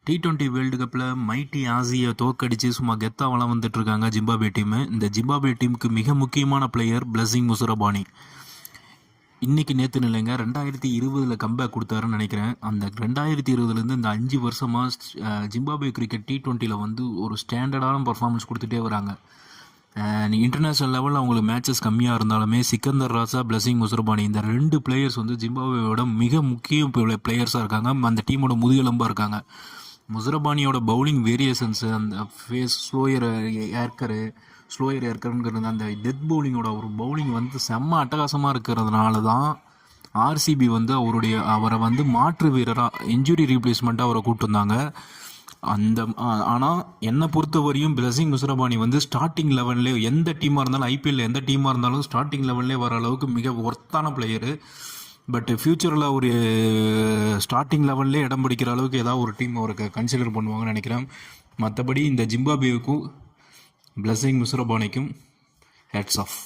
T20 world கப்பில் mighty ஆசியை தோக்கடிச்சு சும்மா கெத்தாக வளம் வந்துட்டு இருக்காங்க ஜிம்பாப்வே டீமு. இந்த ஜிம்பாப்வே டீமுக்கு மிக முக்கியமான பிளேயர் பிளஸிங் முசரபானி. இன்னைக்கு நேற்று இல்லைங்க, 2020 கம்பேக் கொடுத்தாருன்னு நினைக்கிறேன். அந்த 2020 இந்த 5 வருஷமாக ஜிம்பாப்வே கிரிக்கெட் T20 வந்து ஒரு ஸ்டாண்டர்டான பர்ஃபார்மன்ஸ் கொடுத்துட்டே வராங்க. இன்டர்நேஷ்னல் லெவலில் அவங்களுக்கு மேட்சஸ் கம்மியாக இருந்தாலுமே சிக்கந்தர் ராசா, பிளஸிங் முசரபானி இந்த 2 பிளேயர்ஸ் வந்து ஜிம்பாப்வேயோட மிக முக்கிய பிளேயர்ஸாக இருக்காங்க. அந்த டீமோட முதுகெலும்பாக இருக்காங்க. முசரபானியோட பவுலிங் வேரியேஷன்ஸு, அந்த ஸ்லோயர் ஏர்க்கருங்கிறது, அந்த டெத் பவுலிங்கோட ஒரு பவுலிங் வந்து செம்ம அட்டகாசமாக இருக்கிறதுனால தான் ஆர்சிபி வந்து அவரை வந்து மாற்று வீரராக இன்ஜுரி ரீப்ளேஸ்மெண்ட்டாக அவரை கூப்பிட்டு வந்தாங்க. ஆனால் என்னை பொறுத்தவரையும் பிளஸிங் முசரபானி வந்து ஸ்டார்டிங் லெவல்லே எந்த டீமாக இருந்தாலும், ஐபிஎல்ல எந்த டீமாக இருந்தாலும் ஸ்டார்டிங் லெவல்லே வர அளவுக்கு மிக ஒர்த்தான பிளேயரு. பட் ஃப்யூச்சரில் ஒரு ஸ்டார்டிங் லெவல்லே இடம் பிடிக்கிற அளவுக்கு ஏதாவது ஒரு டீம் அவருக்கு கன்சிடர் பண்ணுவாங்கன்னு நினைக்கிறேன். மற்றபடி இந்த ஜிம்பாப்வேவுக்கும் பிளஸிங் முசரபானிக்கும் ஹேட்ஸ் ஆஃப்.